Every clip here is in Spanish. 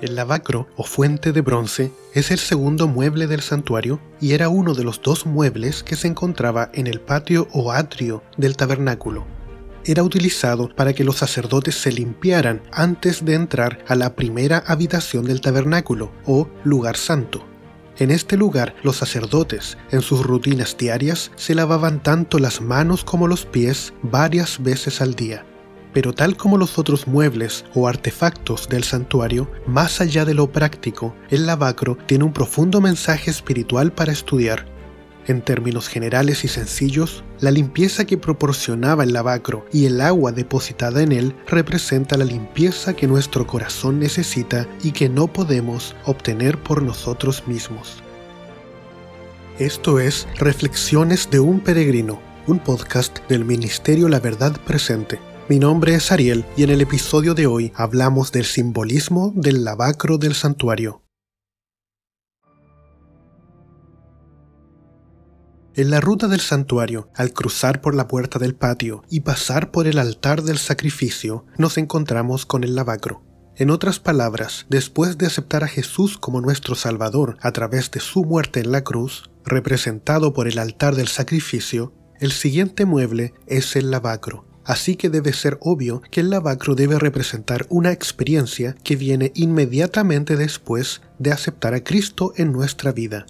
El lavacro, o fuente de bronce, es el segundo mueble del santuario y era uno de los dos muebles que se encontraba en el patio o atrio del tabernáculo. Era utilizado para que los sacerdotes se limpiaran antes de entrar a la primera habitación del tabernáculo, o lugar santo. En este lugar, los sacerdotes, en sus rutinas diarias, se lavaban tanto las manos como los pies varias veces al día. Pero tal como los otros muebles o artefactos del santuario, más allá de lo práctico, el lavacro tiene un profundo mensaje espiritual para estudiar. En términos generales y sencillos, la limpieza que proporcionaba el lavacro y el agua depositada en él representa la limpieza que nuestro corazón necesita y que no podemos obtener por nosotros mismos. Esto es Reflexiones de un Peregrino, un podcast del Ministerio La Verdad Presente. Mi nombre es Ariel y en el episodio de hoy hablamos del simbolismo del lavacro del santuario. En la ruta del santuario, al cruzar por la puerta del patio y pasar por el altar del sacrificio, nos encontramos con el lavacro. En otras palabras, después de aceptar a Jesús como nuestro Salvador a través de su muerte en la cruz, representado por el altar del sacrificio, el siguiente mueble es el lavacro. Así que debe ser obvio que el lavacro debe representar una experiencia que viene inmediatamente después de aceptar a Cristo en nuestra vida.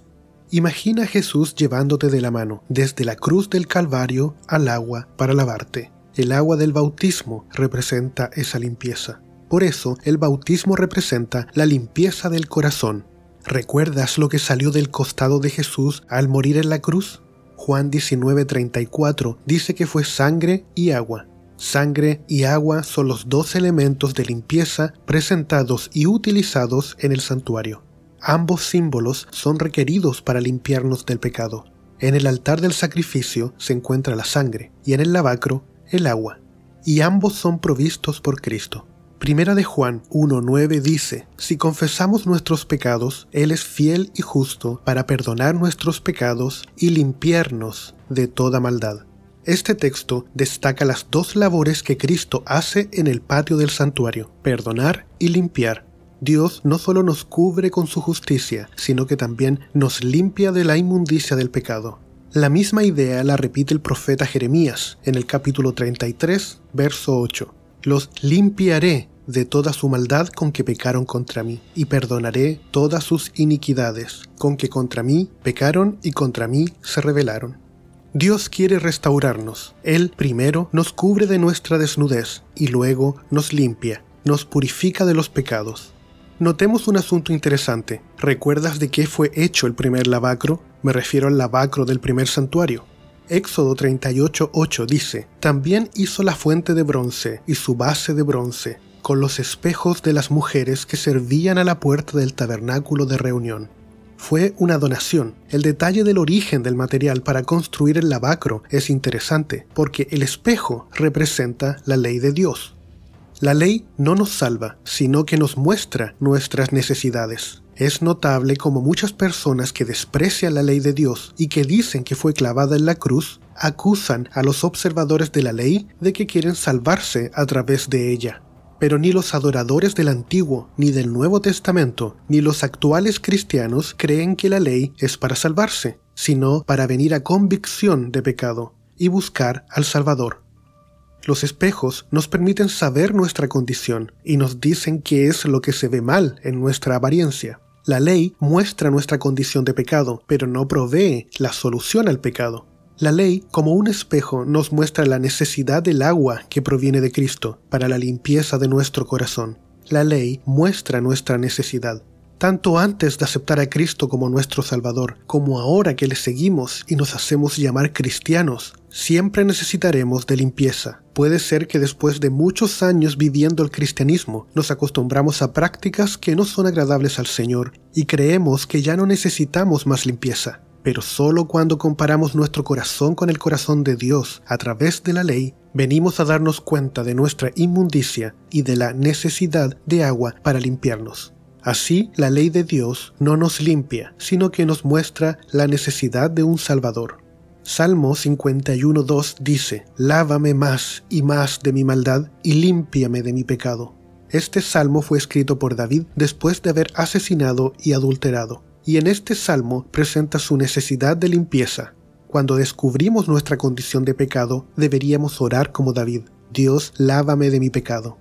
Imagina a Jesús llevándote de la mano desde la cruz del Calvario al agua para lavarte. El agua del bautismo representa esa limpieza. Por eso, el bautismo representa la limpieza del corazón. ¿Recuerdas lo que salió del costado de Jesús al morir en la cruz? Juan 19:34 dice que fue sangre y agua. Sangre y agua son los dos elementos de limpieza presentados y utilizados en el santuario. Ambos símbolos son requeridos para limpiarnos del pecado. En el altar del sacrificio se encuentra la sangre y en el lavacro el agua, y ambos son provistos por Cristo. Primera de Juan 1:9 dice: si confesamos nuestros pecados, Él es fiel y justo para perdonar nuestros pecados y limpiarnos de toda maldad. Este texto destaca las dos labores que Cristo hace en el patio del santuario: perdonar y limpiar. Dios no solo nos cubre con su justicia, sino que también nos limpia de la inmundicia del pecado. La misma idea la repite el profeta Jeremías en el capítulo 33, verso 8. Los limpiaré de toda su maldad con que pecaron contra mí, y perdonaré todas sus iniquidades, con que contra mí pecaron y contra mí se rebelaron. Dios quiere restaurarnos. Él primero nos cubre de nuestra desnudez y luego nos limpia, nos purifica de los pecados. Notemos un asunto interesante. ¿Recuerdas de qué fue hecho el primer lavacro? Me refiero al lavacro del primer santuario. Éxodo 38:8 dice: también hizo la fuente de bronce y su base de bronce, con los espejos de las mujeres que servían a la puerta del tabernáculo de reunión. Fue una donación. El detalle del origen del material para construir el lavacro es interesante, porque el espejo representa la ley de Dios. La ley no nos salva, sino que nos muestra nuestras necesidades. Es notable como muchas personas que desprecian la ley de Dios y que dicen que fue clavada en la cruz, acusan a los observadores de la ley de que quieren salvarse a través de ella. Pero ni los adoradores del Antiguo, ni del Nuevo Testamento, ni los actuales cristianos creen que la ley es para salvarse, sino para venir a convicción de pecado y buscar al Salvador. Los espejos nos permiten saber nuestra condición y nos dicen qué es lo que se ve mal en nuestra apariencia. La ley muestra nuestra condición de pecado, pero no provee la solución al pecado. La ley, como un espejo, nos muestra la necesidad del agua que proviene de Cristo para la limpieza de nuestro corazón. La ley muestra nuestra necesidad. Tanto antes de aceptar a Cristo como nuestro Salvador, como ahora que le seguimos y nos hacemos llamar cristianos, siempre necesitaremos de limpieza. Puede ser que después de muchos años viviendo el cristianismo, nos acostumbramos a prácticas que no son agradables al Señor y creemos que ya no necesitamos más limpieza. Pero solo cuando comparamos nuestro corazón con el corazón de Dios a través de la ley, venimos a darnos cuenta de nuestra inmundicia y de la necesidad de agua para limpiarnos. Así, la ley de Dios no nos limpia, sino que nos muestra la necesidad de un Salvador. Salmo 51:2 dice: lávame más y más de mi maldad y límpiame de mi pecado. Este salmo fue escrito por David después de haber asesinado y adulterado, y en este salmo presenta su necesidad de limpieza. Cuando descubrimos nuestra condición de pecado, deberíamos orar como David: Dios, lávame de mi pecado.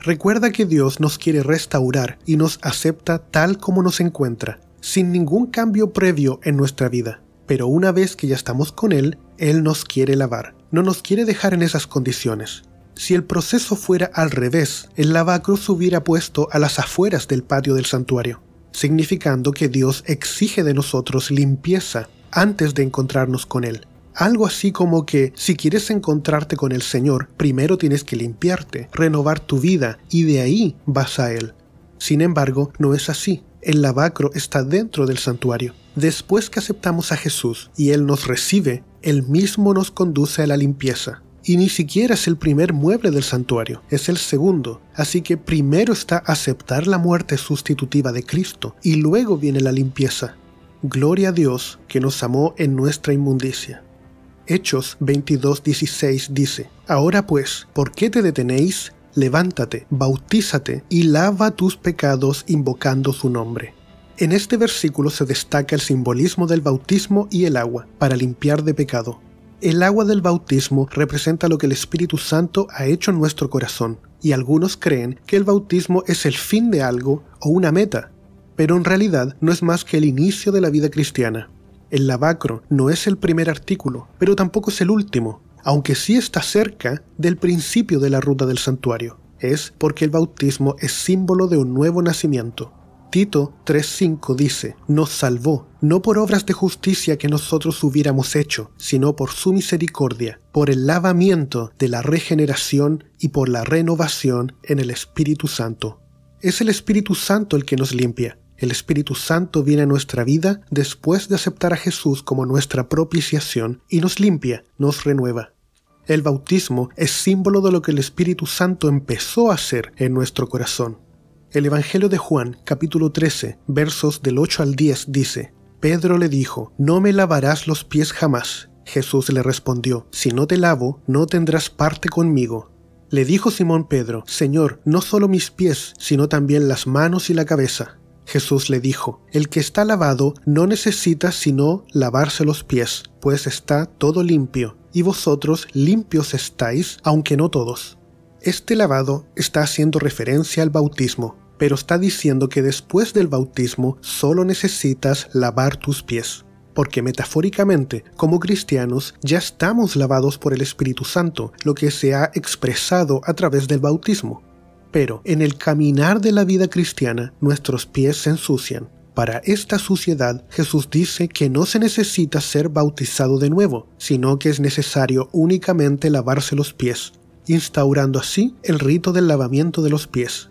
Recuerda que Dios nos quiere restaurar y nos acepta tal como nos encuentra, sin ningún cambio previo en nuestra vida. Pero una vez que ya estamos con Él, Él nos quiere lavar, no nos quiere dejar en esas condiciones. Si el proceso fuera al revés, el lavacro se hubiera puesto a las afueras del patio del santuario, significando que Dios exige de nosotros limpieza antes de encontrarnos con Él. Algo así como que si quieres encontrarte con el Señor, primero tienes que limpiarte, renovar tu vida y de ahí vas a Él. Sin embargo, no es así. El lavacro está dentro del santuario. Después que aceptamos a Jesús y Él nos recibe, Él mismo nos conduce a la limpieza. Y ni siquiera es el primer mueble del santuario, es el segundo. Así que primero está aceptar la muerte sustitutiva de Cristo y luego viene la limpieza. Gloria a Dios que nos amó en nuestra inmundicia. Hechos 22:16 dice: Ahora pues, ¿por qué te detenéis? Levántate, bautízate y lava tus pecados invocando su nombre. En este versículo se destaca el simbolismo del bautismo y el agua para limpiar de pecado. El agua del bautismo representa lo que el Espíritu Santo ha hecho en nuestro corazón, y algunos creen que el bautismo es el fin de algo o una meta, pero en realidad no es más que el inicio de la vida cristiana. El lavacro no es el primer artículo, pero tampoco es el último, aunque sí está cerca del principio de la ruta del santuario. Es porque el bautismo es símbolo de un nuevo nacimiento. Tito 3:5 dice: nos salvó, no por obras de justicia que nosotros hubiéramos hecho, sino por su misericordia, por el lavamiento de la regeneración y por la renovación en el Espíritu Santo. Es el Espíritu Santo el que nos limpia. El Espíritu Santo viene a nuestra vida después de aceptar a Jesús como nuestra propiciación y nos limpia, nos renueva. El bautismo es símbolo de lo que el Espíritu Santo empezó a hacer en nuestro corazón. El Evangelio de Juan, capítulo 13, versos del 8 al 10 dice: Pedro le dijo: no me lavarás los pies jamás. Jesús le respondió: si no te lavo, no tendrás parte conmigo. Le dijo Simón Pedro: Señor, no solo mis pies, sino también las manos y la cabeza. Jesús le dijo: el que está lavado no necesita sino lavarse los pies, pues está todo limpio, y vosotros limpios estáis, aunque no todos. Este lavado está haciendo referencia al bautismo, pero está diciendo que después del bautismo solo necesitas lavar tus pies, porque metafóricamente, como cristianos, ya estamos lavados por el Espíritu Santo, lo que se ha expresado a través del bautismo. Pero en el caminar de la vida cristiana, nuestros pies se ensucian. Para esta suciedad, Jesús dice que no se necesita ser bautizado de nuevo, sino que es necesario únicamente lavarse los pies, instaurando así el rito del lavamiento de los pies.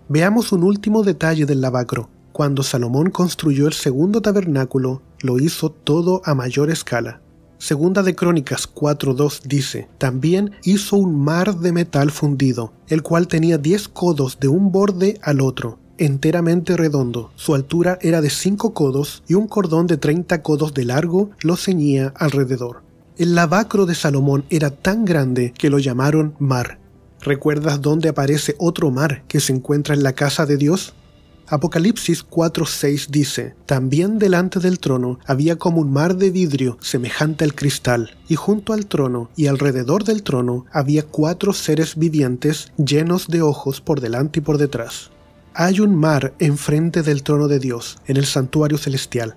Veamos un último detalle del lavacro. Cuando Salomón construyó el segundo tabernáculo, lo hizo todo a mayor escala. Segunda de Crónicas 4:2 dice: también hizo un mar de metal fundido, el cual tenía 10 codos de un borde al otro, enteramente redondo. Su altura era de 5 codos y un cordón de 30 codos de largo lo ceñía alrededor. El lavacro de Salomón era tan grande que lo llamaron mar. ¿Recuerdas dónde aparece otro mar que se encuentra en la casa de Dios? Apocalipsis 4:6 dice: también delante del trono había como un mar de vidrio semejante al cristal, y junto al trono y alrededor del trono había 4 seres vivientes llenos de ojos por delante y por detrás. Hay un mar enfrente del trono de Dios, en el santuario celestial.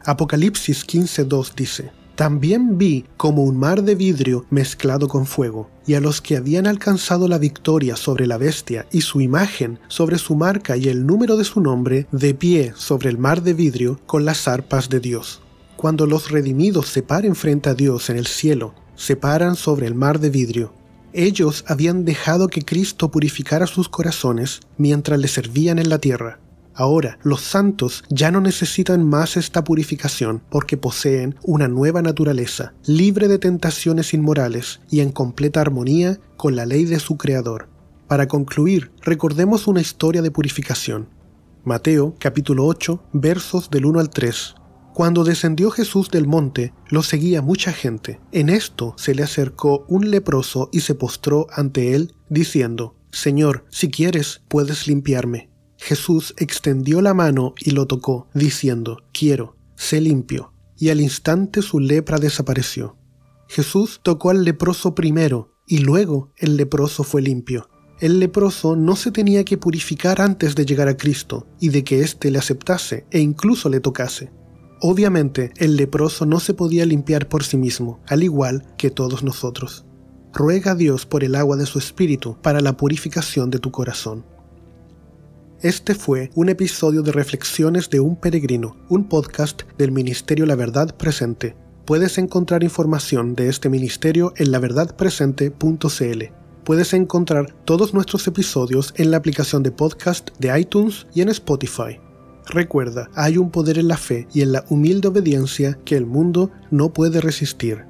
Apocalipsis 15:2 dice: también vi como un mar de vidrio mezclado con fuego, y a los que habían alcanzado la victoria sobre la bestia y su imagen, sobre su marca y el número de su nombre, de pie sobre el mar de vidrio con las arpas de Dios. Cuando los redimidos se paren frente a Dios en el cielo, se paran sobre el mar de vidrio. Ellos habían dejado que Cristo purificara sus corazones mientras le servían en la tierra. Ahora, los santos ya no necesitan más esta purificación porque poseen una nueva naturaleza, libre de tentaciones inmorales y en completa armonía con la ley de su Creador. Para concluir, recordemos una historia de purificación. Mateo, capítulo 8, versos del 1 al 3. Cuando descendió Jesús del monte, lo seguía mucha gente. En esto se le acercó un leproso y se postró ante él, diciendo: «Señor, si quieres, puedes limpiarme». Jesús extendió la mano y lo tocó, diciendo, «Quiero, sé limpio». Y al instante su lepra desapareció. Jesús tocó al leproso primero, y luego el leproso fue limpio. El leproso no se tenía que purificar antes de llegar a Cristo y de que éste le aceptase e incluso le tocase. Obviamente, el leproso no se podía limpiar por sí mismo, al igual que todos nosotros. Ruega a Dios por el agua de su Espíritu para la purificación de tu corazón. Este fue un episodio de Reflexiones de un Peregrino, un podcast del Ministerio La Verdad Presente. Puedes encontrar información de este ministerio en laverdadpresente.cl. Puedes encontrar todos nuestros episodios en la aplicación de podcast de iTunes y en Spotify. Recuerda, hay un poder en la fe y en la humilde obediencia que el mundo no puede resistir.